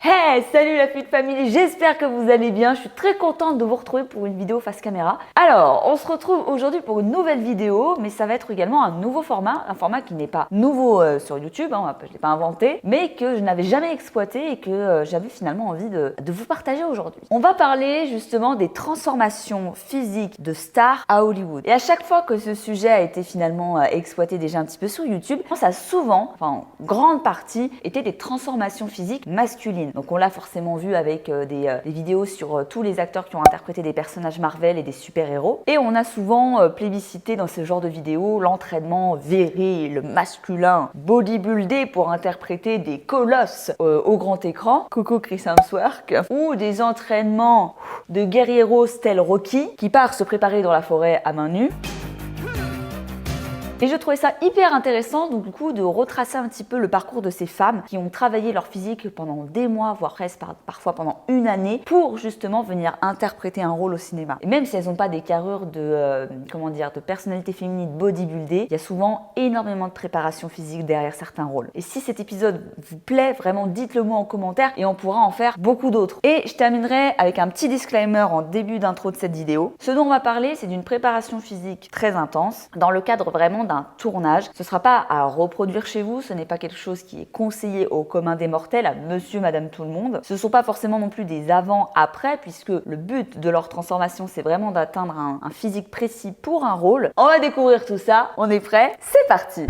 Hey, salut la Fit Family, j'espère que vous allez bien. Je suis très contente de vous retrouver pour une vidéo face caméra. Alors, on se retrouve aujourd'hui pour une nouvelle vidéo, mais ça va être également un nouveau format, un format qui n'est pas nouveau sur YouTube, je ne l'ai pas inventé, mais que je n'avais jamais exploité et que j'avais finalement envie de vous partager aujourd'hui. On va parler justement des transformations physiques de stars à Hollywood. Et à chaque fois que ce sujet a été finalement exploité déjà un petit peu sur YouTube, ça a souvent, en grande partie, été des transformations physiques masculines. Donc on l'a forcément vu avec des vidéos sur tous les acteurs qui ont interprété des personnages Marvel et des super-héros. Et on a souvent plébiscité dans ce genre de vidéos l'entraînement viril, masculin, bodybuildé pour interpréter des colosses au grand écran, coucou Chris Hemsworth, ou des entraînements de guerrieros tel Rocky qui part se préparer dans la forêt à main nue. Et je trouvais ça hyper intéressant donc du coup de retracer un petit peu le parcours de ces femmes qui ont travaillé leur physique pendant des mois, voire presque parfois pendant une année pour justement venir interpréter un rôle au cinéma. Et même si elles n'ont pas des carrures de personnalité féminine bodybuildée, il y a souvent énormément de préparation physique derrière certains rôles. Et si cet épisode vous plaît, vraiment dites-le moi en commentaire et on pourra en faire beaucoup d'autres. Et je terminerai avec un petit disclaimer en début d'intro de cette vidéo. Ce dont on va parler, c'est d'une préparation physique très intense dans le cadre vraiment d'un tournage. Ce ne sera pas à reproduire chez vous, ce n'est pas quelque chose qui est conseillé au commun des mortels, à monsieur, madame, tout le monde. Ce ne sont pas forcément non plus des avant-après, puisque le but de leur transformation, c'est vraiment d'atteindre un physique précis pour un rôle. On va découvrir tout ça, on est prêts? C'est parti!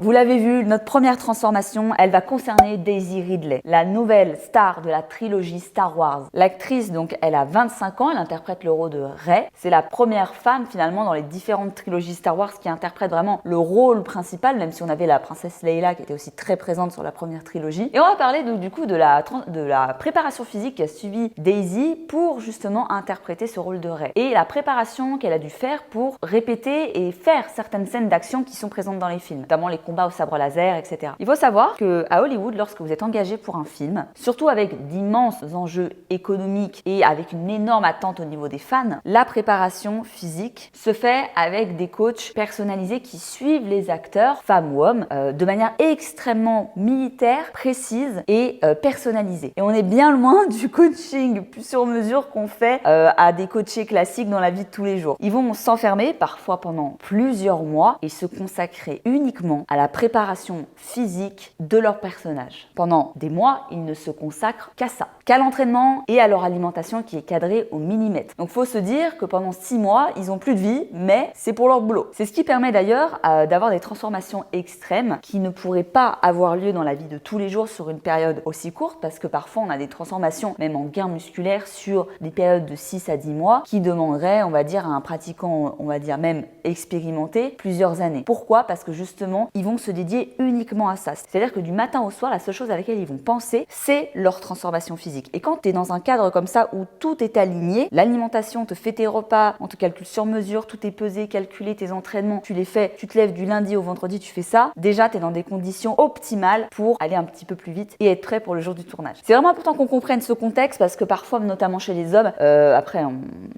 Vous l'avez vu, notre première transformation, elle va concerner Daisy Ridley, la nouvelle star de la trilogie Star Wars. L'actrice, donc, elle a 25 ans, elle interprète le rôle de Rey. C'est la première femme, finalement, dans les différentes trilogies Star Wars qui interprète vraiment le rôle principal, même si on avait la princesse Leia qui était aussi très présente sur la première trilogie. Et on va parler donc, du coup de la préparation physique qu'a subi Daisy pour justement interpréter ce rôle de Rey. Et la préparation qu'elle a dû faire pour répéter et faire certaines scènes d'action qui sont présentes dans les films, notamment les combats au sabre laser, etc. Il faut savoir qu'à Hollywood, lorsque vous êtes engagé pour un film, surtout avec d'immenses enjeux économiques et avec une énorme attente au niveau des fans, la préparation physique se fait avec des coachs personnalisés qui suivent les acteurs, femmes ou hommes, de manière extrêmement militaire, précise et personnalisée. Et on est bien loin du coaching plus sur mesure qu'on fait à des coachés classiques dans la vie de tous les jours. Ils vont s'enfermer, parfois pendant plusieurs mois, et se consacrer uniquement à la préparation physique de leur personnage. Pendant des mois, ils ne se consacrent qu'à ça, qu'à l'entraînement et à leur alimentation qui est cadrée au millimètre. Donc il faut se dire que pendant 6 mois, ils n'ont plus de vie, mais c'est pour leur boulot. C'est ce qui permet d'ailleurs d'avoir des transformations extrêmes qui ne pourraient pas avoir lieu dans la vie de tous les jours sur une période aussi courte, parce que parfois on a des transformations, même en gain musculaire, sur des périodes de 6 à 10 mois qui demanderaient, on va dire, à un pratiquant, on va dire même expérimenté, plusieurs années. Pourquoi? Parce que justement, ils vont se dédier uniquement à ça. C'est-à-dire que du matin au soir, la seule chose à laquelle ils vont penser, c'est leur transformation physique. Et quand tu es dans un cadre comme ça où tout est aligné, l'alimentation te fait tes repas, on te calcule sur mesure, tout est pesé, calculé, tes entraînements, tu les fais, tu te lèves du lundi au vendredi, tu fais ça, déjà tu es dans des conditions optimales pour aller un petit peu plus vite et être prêt pour le jour du tournage. C'est vraiment important qu'on comprenne ce contexte parce que parfois, notamment chez les hommes, après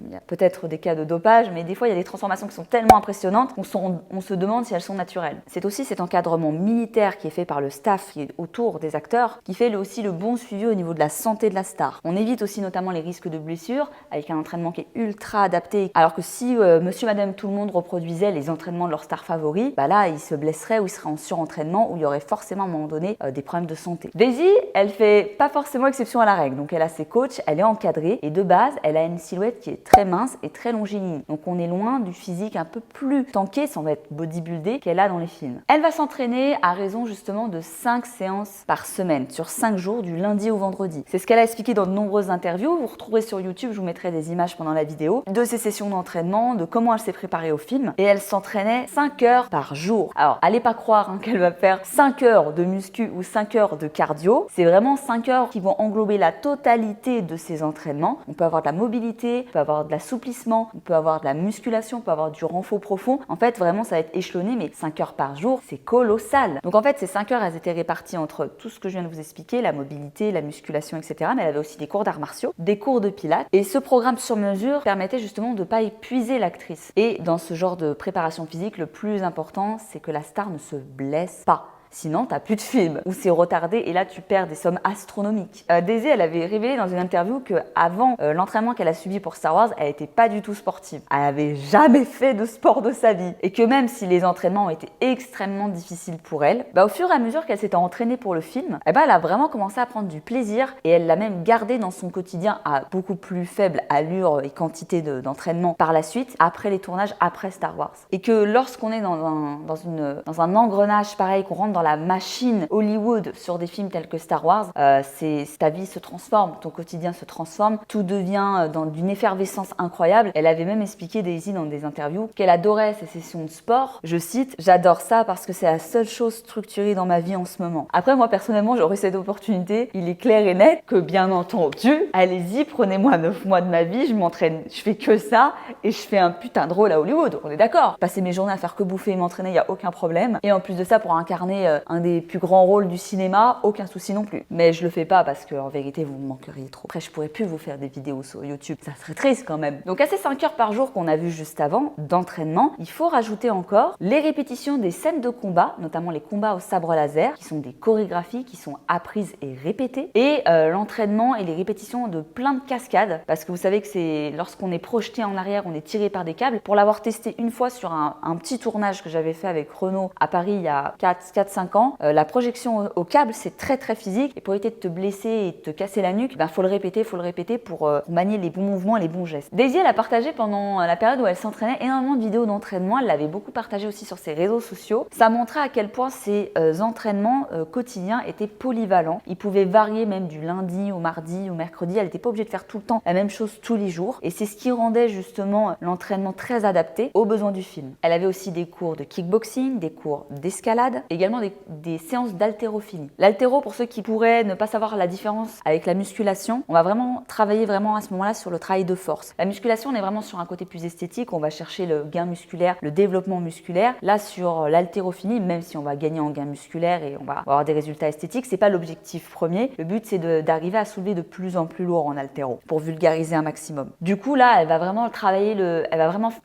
il y a peut-être des cas de dopage, mais des fois il y a des transformations qui sont tellement impressionnantes qu'on se demande si elles sont naturelles. C'est aussi cet encadrement militaire qui est fait par le staff qui est autour des acteurs, qui fait aussi le bon suivi au niveau de la santé de la star. On évite aussi notamment les risques de blessures avec un entraînement qui est ultra adapté. Alors que si monsieur, madame, tout le monde reproduisait les entraînements de leur star favori, là, ils se blesseraient ou ils seraient en surentraînement où il y aurait forcément à un moment donné des problèmes de santé. Daisy, elle fait pas forcément exception à la règle. Donc elle a ses coachs, elle est encadrée et de base, elle a une silhouette qui est très mince et très longiligne. Donc on est loin du physique un peu plus tanké, sans être bodybuildé, qu'elle a dans les films. Elle va s'entraîner à raison justement de 5 séances par semaine, sur 5 jours, du lundi au vendredi. C'est ce qu'elle a expliqué dans de nombreuses interviews. Vous retrouverez sur YouTube, je vous mettrai des images pendant la vidéo, de ses sessions d'entraînement, de comment elle s'est préparée au film. Et elle s'entraînait 5 heures par jour. Alors, allez pas croire qu'elle va faire 5 heures de muscu ou 5 heures de cardio. C'est vraiment 5 heures qui vont englober la totalité de ses entraînements. On peut avoir de la mobilité, on peut avoir de l'assouplissement, on peut avoir de la musculation, on peut avoir du renfort profond. En fait, vraiment, ça va être échelonné, mais 5 heures par jour, c'est colossal. Donc en fait, ces 5 heures, elles étaient réparties entre tout ce que je viens de vous expliquer, la mobilité, la musculation, etc. Mais elle avait aussi des cours d'arts martiaux, des cours de pilates. Et ce programme sur mesure permettait justement de ne pas épuiser l'actrice. Et dans ce genre de préparation physique, le plus important, c'est que la star ne se blesse pas. Sinon, t'as plus de film, ou c'est retardé et là tu perds des sommes astronomiques. Daisy, elle avait révélé dans une interview qu'avant l'entraînement qu'elle a subi pour Star Wars, elle était pas du tout sportive. Elle avait jamais fait de sport de sa vie. Et que même si les entraînements ont été extrêmement difficiles pour elle, au fur et à mesure qu'elle s'était entraînée pour le film, elle a vraiment commencé à prendre du plaisir et elle l'a même gardé dans son quotidien à beaucoup plus faible allure et quantité d'entraînement par la suite, après les tournages, après Star Wars. Et que lorsqu'on est dans un engrenage pareil, qu'on rentre dans la machine Hollywood sur des films tels que Star Wars, ta vie se transforme, ton quotidien se transforme, tout devient d'une effervescence incroyable. Elle avait même expliqué, Daisy, dans des interviews, qu'elle adorait ses sessions de sport. Je cite, « J'adore ça parce que c'est la seule chose structurée dans ma vie en ce moment. » Après, moi, personnellement, j'aurais cette opportunité. Il est clair et net que, bien entendu, allez-y, prenez-moi 9 mois de ma vie, je m'entraîne, je fais que ça et je fais un putain de rôle à Hollywood. On est d'accord. Passer mes journées à faire que bouffer et m'entraîner, il n'y a aucun problème. Et en plus de ça, pour incarner un des plus grands rôles du cinéma, aucun souci non plus. Mais je le fais pas parce qu'en vérité, vous me manqueriez trop. Après, je pourrais plus vous faire des vidéos sur YouTube. Ça serait triste quand même. Donc à ces 5 heures par jour qu'on a vu juste avant d'entraînement, il faut rajouter encore les répétitions des scènes de combat, notamment les combats au sabre laser, qui sont des chorégraphies qui sont apprises et répétées, et l'entraînement et les répétitions de plein de cascades, parce que vous savez que c'est lorsqu'on est projeté en arrière, on est tiré par des câbles. Pour l'avoir testé une fois sur un petit tournage que j'avais fait avec Renaud à Paris il y a 4-5 ans, la projection au câble, c'est très très physique, et pour éviter de te blesser et de te casser la nuque, faut le répéter pour manier les bons mouvements et les bons gestes. Daisy, elle a partagé pendant la période où elle s'entraînait énormément de vidéos d'entraînement, elle l'avait beaucoup partagé aussi sur ses réseaux sociaux. Ça montrait à quel point ces entraînements quotidiens étaient polyvalents. Ils pouvaient varier même du lundi au mardi au mercredi, elle n'était pas obligée de faire tout le temps la même chose tous les jours, et c'est ce qui rendait justement l'entraînement très adapté aux besoins du film. Elle avait aussi des cours de kickboxing, des cours d'escalade, également des séances d'haltérophilie. L'haltéro, pour ceux qui pourraient ne pas savoir la différence avec la musculation, on va vraiment travailler à ce moment-là sur le travail de force. La musculation, on est vraiment sur un côté plus esthétique, on va chercher le gain musculaire, le développement musculaire. Là, sur l'haltérophilie, même si on va gagner en gain musculaire et on va avoir des résultats esthétiques, c'est pas l'objectif premier. Le but, c'est d'arriver à soulever de plus en plus lourd en haltéro pour vulgariser un maximum. Du coup, là, elle va vraiment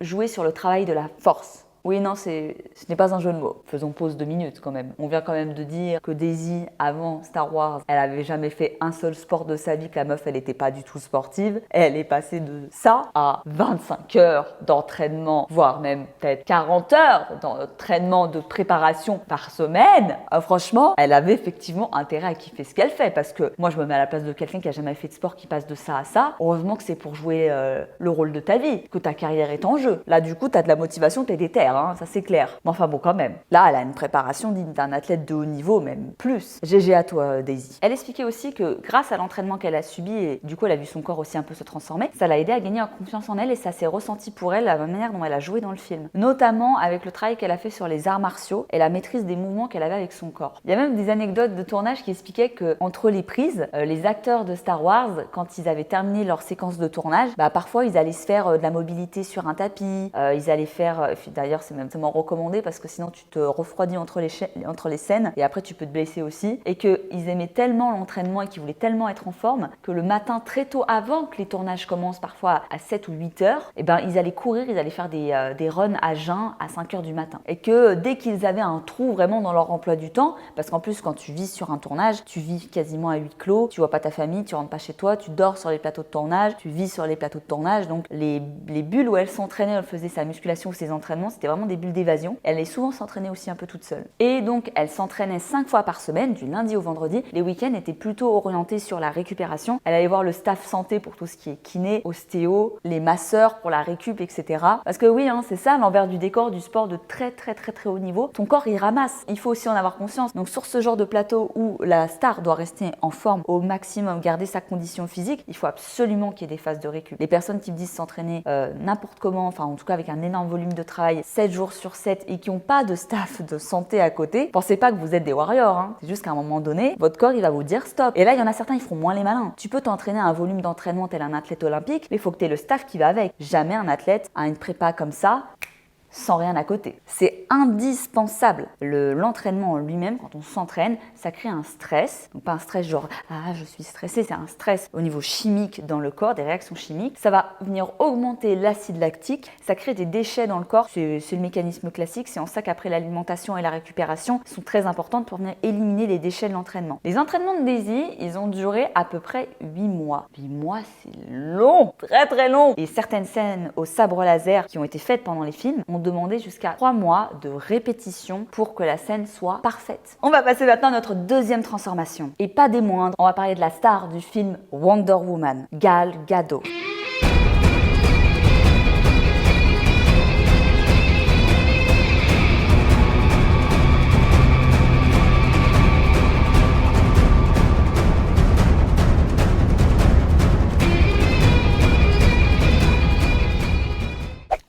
jouer sur le travail de la force. Oui, non, ce n'est pas un jeu de mots. Faisons pause 2 minutes quand même. On vient quand même de dire que Daisy, avant Star Wars, elle avait jamais fait un seul sport de sa vie, que la meuf, elle n'était pas du tout sportive. Elle est passée de ça à 25 heures d'entraînement, voire même peut-être 40 heures d'entraînement de préparation par semaine. Franchement, elle avait effectivement intérêt à kiffer ce qu'elle fait, parce que moi, je me mets à la place de quelqu'un qui a jamais fait de sport, qui passe de ça à ça. Heureusement que c'est pour jouer le rôle de ta vie, que ta carrière est en jeu. Là, du coup, tu as de la motivation, tu es déter. Ça c'est clair. Mais enfin bon, quand même. Là, elle a une préparation digne d'un athlète de haut niveau, même plus. GG à toi, Daisy. Elle expliquait aussi que grâce à l'entraînement qu'elle a subi, et du coup elle a vu son corps aussi un peu se transformer, ça l'a aidé à gagner en confiance en elle, et ça s'est ressenti pour elle la manière dont elle a joué dans le film. Notamment avec le travail qu'elle a fait sur les arts martiaux et la maîtrise des mouvements qu'elle avait avec son corps. Il y a même des anecdotes de tournage qui expliquaient que entre les prises, les acteurs de Star Wars, quand ils avaient terminé leur séquence de tournage, parfois ils allaient se faire de la mobilité sur un tapis, ils allaient faire, d'ailleurs c'est même tellement recommandé parce que sinon tu te refroidis entre les scènes et après tu peux te blesser aussi, et qu'ils aimaient tellement l'entraînement et qu'ils voulaient tellement être en forme que le matin très tôt, avant que les tournages commencent, parfois à 7 ou 8 heures, ils allaient courir, ils allaient faire des runs à jeun à 5 heures du matin, et que dès qu'ils avaient un trou vraiment dans leur emploi du temps, parce qu'en plus quand tu vis sur un tournage, tu vis quasiment à huis clos, tu vois pas ta famille, tu rentres pas chez toi, tu dors sur les plateaux de tournage, tu vis sur les plateaux de tournage, donc les bulles où elle s'entraînait, elle faisait sa musculation ou ses entraînements, c'était vraiment des bulles d'évasion. Elle allait souvent s'entraîner aussi un peu toute seule. Et donc, elle s'entraînait 5 fois par semaine, du lundi au vendredi. Les week-ends étaient plutôt orientés sur la récupération. Elle allait voir le staff santé pour tout ce qui est kiné, ostéo, les masseurs pour la récup, etc. Parce que oui, c'est ça l'envers du décor du sport de très très très très haut niveau. Ton corps, il ramasse. Il faut aussi en avoir conscience. Donc, sur ce genre de plateau où la star doit rester en forme au maximum, garder sa condition physique, il faut absolument qu'il y ait des phases de récup. Les personnes qui me disent s'entraîner n'importe comment, enfin en tout cas avec un énorme volume de travail, 7 jours sur 7, et qui n'ont pas de staff de santé à côté, pensez pas que vous êtes des warriors. C'est juste qu'à un moment donné, votre corps, il va vous dire stop. Et là, il y en a certains, ils feront moins les malins. Tu peux t'entraîner à un volume d'entraînement tel un athlète olympique, mais il faut que tu aies le staff qui va avec. Jamais un athlète a une prépa comme ça sans rien à côté. C'est indispensable. L'entraînement en lui-même, quand on s'entraîne, ça crée un stress. Donc pas un stress genre « ah, je suis stressé », c'est un stress au niveau chimique dans le corps, des réactions chimiques. Ça va venir augmenter l'acide lactique, ça crée des déchets dans le corps. C'est le mécanisme classique, c'est en ça qu'après l'alimentation et la récupération sont très importantes pour venir éliminer les déchets de l'entraînement. Les entraînements de Daisy, ils ont duré à peu près 8 mois. 8 mois, c'est long, très très long. Et certaines scènes au sabre laser qui ont été faites pendant les films ont demandé jusqu'à 3 mois de répétition pour que la scène soit parfaite. On va passer maintenant à notre deuxième transformation. Et pas des moindres, on va parler de la star du film Wonder Woman, Gal Gadot.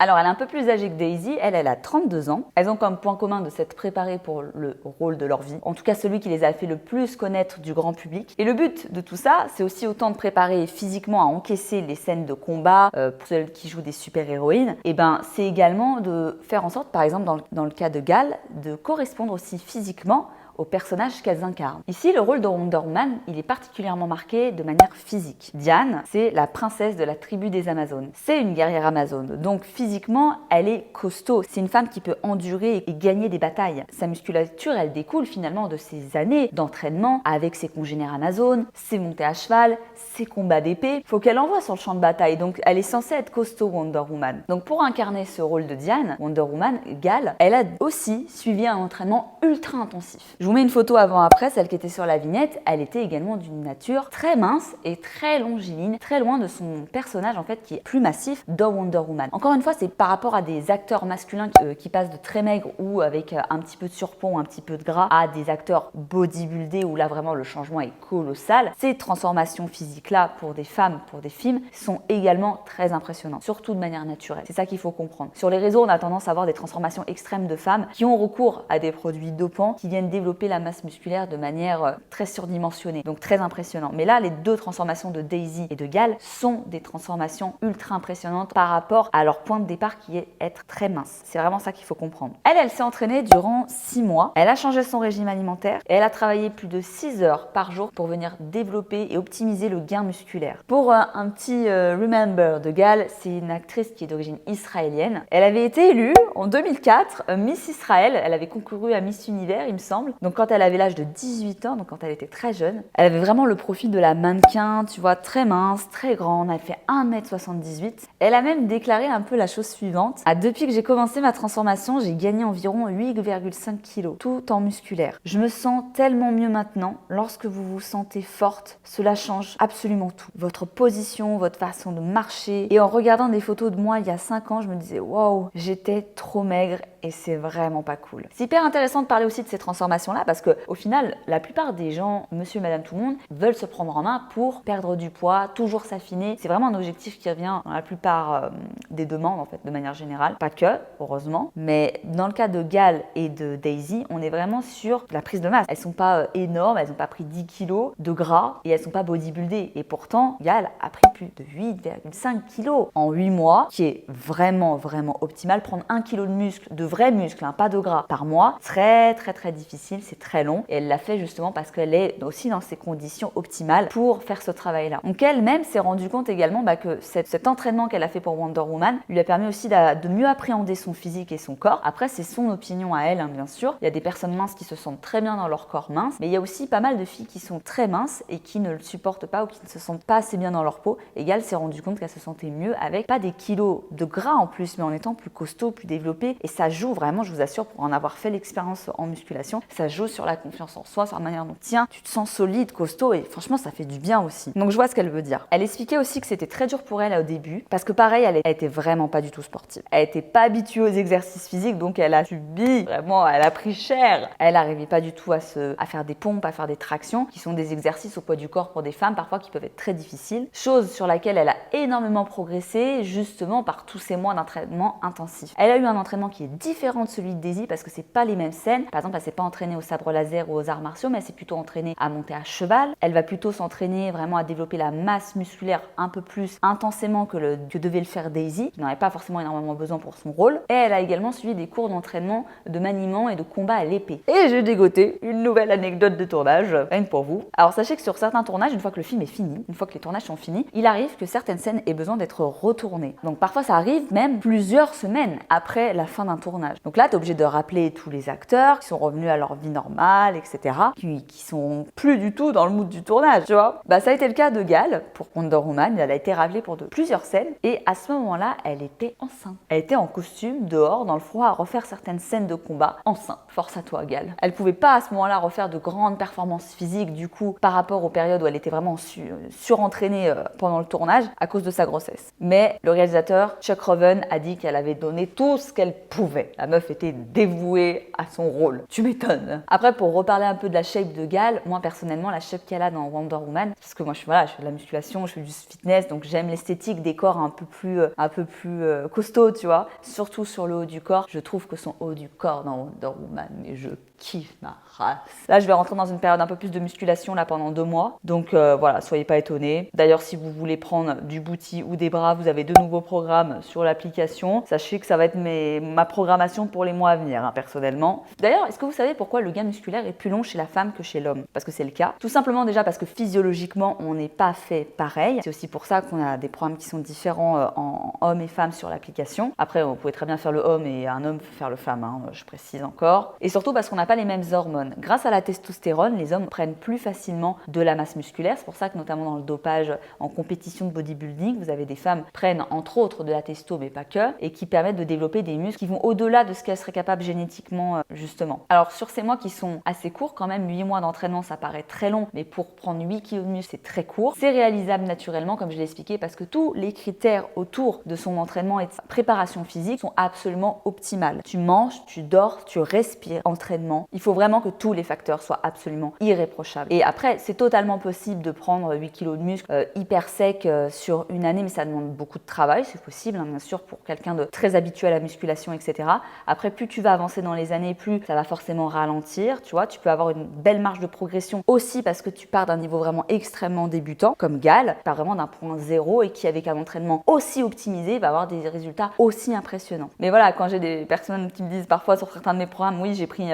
Alors, elle est un peu plus âgée que Daisy, elle a 32 ans. Elles ont comme point commun de s'être préparées pour le rôle de leur vie, en tout cas celui qui les a fait le plus connaître du grand public. Et le but de tout ça, c'est aussi autant de préparer physiquement à encaisser les scènes de combat pour celles qui jouent des super-héroïnes, et c'est également de faire en sorte, par exemple dans le cas de Gal, de correspondre aussi physiquement aux personnages qu'elles incarnent. Ici, le rôle de Wonder Woman, il est particulièrement marqué de manière physique. Diane, c'est la princesse de la tribu des Amazones. C'est une guerrière amazone, donc physiquement, elle est costaud. C'est une femme qui peut endurer et gagner des batailles. Sa musculature, elle découle finalement de ses années d'entraînement avec ses congénères amazones, ses montées à cheval, ses combats d'épée. Faut qu'elle envoie sur le champ de bataille, donc elle est censée être costaud, Wonder Woman. Donc pour incarner ce rôle de Diane, Wonder Woman, Gal, elle a aussi suivi un entraînement ultra intensif. Je vous mets une photo avant-après, celle qui était sur la vignette. Elle était également d'une nature très mince et très longiligne, très loin de son personnage en fait qui est plus massif dans Wonder Woman. Encore une fois, c'est par rapport à des acteurs masculins qui passent de très maigres ou avec un petit peu de surplomb, un petit peu de gras, à des acteurs bodybuildés où là vraiment le changement est colossal. Ces transformations physiques-là pour des femmes, pour des films, sont également très impressionnantes, surtout de manière naturelle. C'est ça qu'il faut comprendre. Sur les réseaux, on a tendance à voir des transformations extrêmes de femmes qui ont recours à des produits dopants, qui viennent développer la masse musculaire de manière très surdimensionnée, donc très impressionnant. Mais là, les deux transformations de Daisy et de Gal sont des transformations ultra impressionnantes par rapport à leur point de départ qui est être très mince. C'est vraiment ça qu'il faut comprendre. Elle s'est entraînée durant 6 mois. Elle a changé son régime alimentaire et elle a travaillé plus de 6 heures par jour pour venir développer et optimiser le gain musculaire. Pour un petit remember de Gal, c'est une actrice qui est d'origine israélienne. Elle avait été élue en 2004 Miss Israël. Elle avait concouru à Miss Univers, il me semble. Donc quand elle avait l'âge de 18 ans, donc quand elle était très jeune, elle avait vraiment le profil de la mannequin, tu vois, très mince, très grande, elle fait 1m78. Elle a même déclaré un peu la chose suivante: depuis que j'ai commencé ma transformation, j'ai gagné environ 8,5 kg, tout en musculaire. Je me sens tellement mieux maintenant. Lorsque vous vous sentez forte, cela change absolument tout. Votre position, votre façon de marcher. Et en regardant des photos de moi il y a 5 ans, je me disais waouh, j'étais trop maigre et c'est vraiment pas cool. C'est hyper intéressant de parler aussi de ces transformations-là parce que au final, la plupart des gens, monsieur et madame tout le monde, veulent se prendre en main pour perdre du poids, toujours s'affiner. C'est vraiment un objectif qui revient dans la plupart des demandes en fait, de manière générale. Pas que, heureusement, mais dans le cas de Gal et de Daisy, on est vraiment sur la prise de masse. Elles sont pas énormes, elles ont pas pris 10 kilos de gras et elles sont pas bodybuildées. Et pourtant, Gal a pris plus de 8,5 kilos en 8 mois, qui est vraiment optimal. Prendre 1 kilo de muscle, de vrais muscles, pas de gras, par mois, très difficile, c'est très long. Et elle l'a fait justement parce qu'elle est aussi dans ces conditions optimales pour faire ce travail-là. Donc elle-même s'est rendue compte également que cet entraînement qu'elle a fait pour Wonder Woman lui a permis aussi de mieux appréhender son physique et son corps. Après, c'est son opinion à elle, bien sûr. Il y a des personnes minces qui se sentent très bien dans leur corps mince, mais il y a aussi pas mal de filles qui sont très minces et qui ne le supportent pas ou qui ne se sentent pas assez bien dans leur peau. Et elle s'est rendue compte qu'elle se sentait mieux avec pas des kilos de gras en plus, mais en étant plus costaud, plus développé. Et ça joue vraiment, je vous assure, pour en avoir fait l'expérience en musculation, ça joue sur la confiance en soi, sur la manière dont tu te sens solide, costaud, et franchement ça fait du bien aussi. Donc je vois ce qu'elle veut dire. Elle expliquait aussi que c'était très dur pour elle au début, parce que pareil, elle était vraiment pas du tout sportive. Elle était pas habituée aux exercices physiques, donc elle a subi, vraiment, elle a pris cher. Elle n'arrivait pas du tout à faire des pompes, à faire des tractions, qui sont des exercices au poids du corps pour des femmes, parfois qui peuvent être très difficiles. Chose sur laquelle elle a énormément progressé, justement par tous ces mois d'entraînement intensif. Elle a eu un entraînement qui est différent de celui de Daisy parce que c'est pas les mêmes scènes. Par exemple, elle s'est pas entraînée au sabre laser ou aux arts martiaux, mais elle s'est plutôt entraînée à monter à cheval. Elle va plutôt s'entraîner vraiment à développer la masse musculaire un peu plus intensément que devait le faire Daisy, qui n'en avait pas forcément énormément besoin pour son rôle. Et elle a également suivi des cours d'entraînement, de maniement et de combat à l'épée. Et j'ai dégoté une nouvelle anecdote de tournage, rien que pour vous. Alors sachez que sur certains tournages, une fois que le film est fini, une fois que les tournages sont finis, il arrive que certaines scènes aient besoin d'être retournées. Donc parfois ça arrive même plusieurs semaines après la fin d'un tournage. Donc là, tu es obligé de rappeler tous les acteurs qui sont revenus à leur vie normale, etc., qui sont plus du tout dans le mood du tournage, tu vois. Bah ça a été le cas de Gal pour Wonder Woman. Elle a été rappelée pour plusieurs scènes et à ce moment-là, elle était enceinte. Elle était en costume dehors dans le froid à refaire certaines scènes de combat enceinte. Force à toi, Gal. Elle pouvait pas à ce moment-là refaire de grandes performances physiques du coup par rapport aux périodes où elle était vraiment surentraînée pendant le tournage à cause de sa grossesse. Mais le réalisateur Chuck Roven a dit qu'elle avait donné tout ce qu'elle pouvait. La meuf était dévouée à son rôle. Tu m'étonnes. Après, pour reparler un peu de la shape de Gal, moi personnellement, la shape qu'elle a dans Wonder Woman, parce que moi je fais de la musculation, je fais du fitness, donc j'aime l'esthétique des corps un peu plus costauds, tu vois. Surtout sur le haut du corps, je trouve que son haut du corps dans Wonder Woman, mais je kiffe ma race. Là, je vais rentrer dans une période un peu plus de musculation là pendant 2 mois, donc voilà, soyez pas étonnés. D'ailleurs, si vous voulez prendre du booty ou des bras, vous avez 2 nouveaux programmes sur l'application. Sachez que ça va être ma programmation pour les mois à venir, hein, personnellement. D'ailleurs, est-ce que vous savez pourquoi le gain musculaire est plus long chez la femme que chez l'homme? Parce que c'est le cas. Tout simplement déjà parce que physiologiquement, on n'est pas fait pareil. C'est aussi pour ça qu'on a des programmes qui sont différents en hommes et femmes sur l'application. Après, vous pouvez très bien faire le homme et un homme faire le femme, hein, je précise encore. Et surtout parce qu'on n'a pas les mêmes hormones. Grâce à la testostérone, les hommes prennent plus facilement de la masse musculaire. C'est pour ça que notamment dans le dopage en compétition de bodybuilding, vous avez des femmes qui prennent entre autres de la testo, mais pas que, et qui permettent de développer des muscles qui vont au-delà de ce qu'elles seraient capables génétiquement, justement. Alors sur ces mois qui sont assez courts, quand même 8 mois d'entraînement, ça paraît très long, mais pour prendre 8 kg de muscle, c'est très court. C'est réalisable naturellement, comme je l'ai expliqué, parce que tous les critères autour de son entraînement et de sa préparation physique sont absolument optimales. Tu manges, tu dors, tu respires, entraînement. Il faut vraiment que tous les facteurs soient absolument irréprochables. Et après, c'est totalement possible de prendre 8 kg de muscle hyper sec sur une année, mais ça demande beaucoup de travail, c'est possible, hein, bien sûr, pour quelqu'un de très habitué à la musculation, etc. Après, plus tu vas avancer dans les années, plus ça va forcément ralentir, tu vois. Tu peux avoir une belle marge de progression aussi parce que tu pars d'un niveau vraiment extrêmement débutant, comme Gal, tu pars vraiment d'un point zéro et qui, avec un entraînement aussi optimisé, va avoir des résultats aussi impressionnants. Mais voilà, quand j'ai des personnes qui me disent parfois sur certains de mes programmes, oui, j'ai pris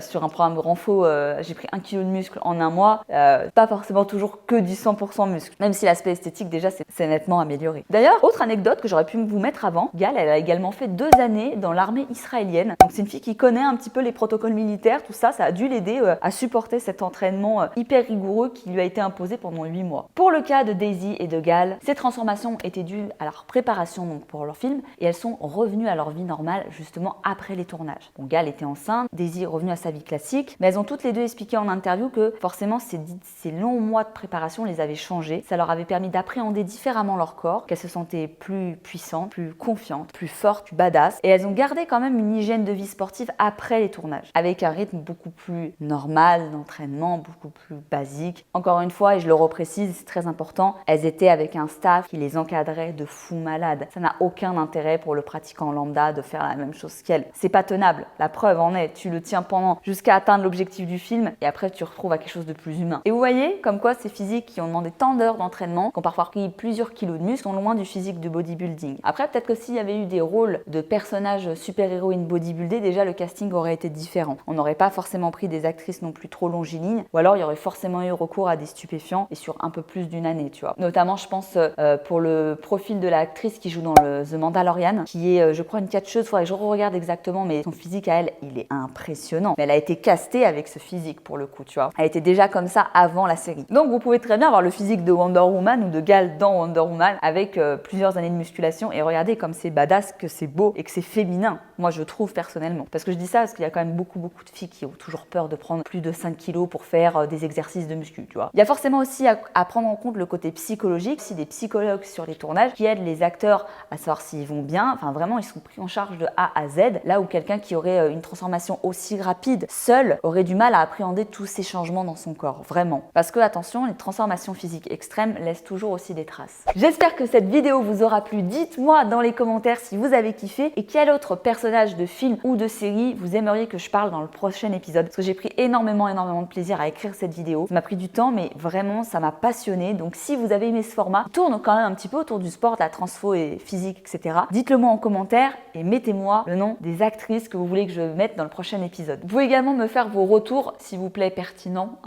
sur un programme renfo, j'ai pris 1 kg de muscle en un mois, pas forcément toujours que du 100% muscle, même si l'aspect esthétique déjà c'est nettement amélioré. D'ailleurs, autre anecdote que j'aurais pu vous mettre avant, Gal, elle a également fait 2 années dans l'armée israélienne. Donc c'est une fille qui connaît un petit peu les protocoles militaires, tout ça, ça a dû l'aider à supporter cet entraînement hyper rigoureux qui lui a été imposé pendant 8 mois. Pour le cas de Daisy et de Gal, ces transformations étaient dues à leur préparation donc pour leur film et elles sont revenues à leur vie normale justement après les tournages. Bon, Gal était enceinte, Daisy est revenue à sa vie classique, mais elles ont toutes les deux expliqué en interview que forcément ces longs mois de préparation les avaient changées. Ça leur avait permis d'appréhender différemment leur corps, qu'elles se sentaient plus puissantes, plus confiantes, plus fortes, plus badass. Et elles ont gardé quand même une hygiène de vie sportive après les tournages, avec un rythme beaucoup plus normal d'entraînement, beaucoup plus basique. Encore une fois, et je le reprécise, c'est très important, elles étaient avec un staff qui les encadrait de fous malades. Ça n'a aucun intérêt pour le pratiquant lambda de faire la même chose qu'elles. C'est pas tenable. La preuve en est, tu le tiens pendant jusqu'à atteindre l'objectif du film et après tu retrouves à quelque chose de plus humain. Et vous voyez comme quoi ces physiques qui ont demandé tant d'heures d'entraînement, qui ont parfois pris plusieurs kilos de muscles, sont loin du physique de bodybuilding. Après, peut-être que s'il y avait eu des rôles de personnages super-héroïnes bodybuildés, déjà le casting aurait été différent. On n'aurait pas forcément pris des actrices non plus trop longilignes, ou alors il y aurait forcément eu recours à des stupéfiants et sur un peu plus d'une année, tu vois. Notamment, je pense pour le profil de l'actrice qui joue dans The Mandalorian, qui est, je crois, une catcheuse. Faudrait que je regarde exactement, mais son physique à elle, il est impressionnant. Mais elle a été castée avec ce physique pour le coup, tu vois. Elle était déjà comme ça avant la série. Donc vous pouvez très bien avoir le physique de Wonder Woman ou de Gal dans Wonder Woman avec plusieurs années de musculation et regardez comme c'est badass, que c'est beau et que c'est féminin. Moi, je trouve personnellement. Parce que je dis ça parce qu'il y a quand même beaucoup de filles qui ont toujours peur de prendre plus de 5 kilos pour faire des exercices de muscu, tu vois. Il y a forcément aussi à prendre en compte le côté psychologique, aussi des psychologues sur les tournages qui aident les acteurs à savoir s'ils vont bien. Enfin, vraiment, ils sont pris en charge de A à Z. Là où quelqu'un qui aurait une transformation aussi rapide, seul, aurait du mal à appréhender tous ces changements dans son corps. Vraiment. Parce que, attention, les transformations physiques extrêmes laissent toujours aussi des traces. J'espère que cette vidéo vous aura plu. Dites-moi dans les commentaires si vous avez kiffé et quel autre personnage personnage de film ou de série vous aimeriez que je parle dans le prochain épisode. Parce que j'ai pris énormément de plaisir à écrire cette vidéo. Ça m'a pris du temps, mais vraiment, ça m'a passionné. Donc si vous avez aimé ce format, qui tourne quand même un petit peu autour du sport, de la transfo et physique, etc. Dites-le moi en commentaire et mettez-moi le nom des actrices que vous voulez que je mette dans le prochain épisode. Vous pouvez également me faire vos retours, s'il vous plaît, pertinents.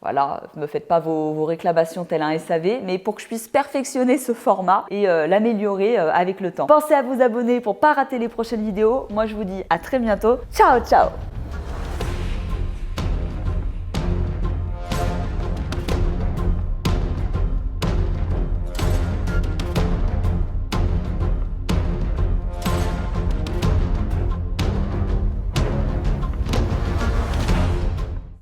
Voilà, ne me faites pas vos réclamations tel un SAV, mais pour que je puisse perfectionner ce format et l'améliorer avec le temps. Pensez à vous abonner pour pas rater les prochaines vidéos. Moi, je vous dis à très bientôt. Ciao, ciao!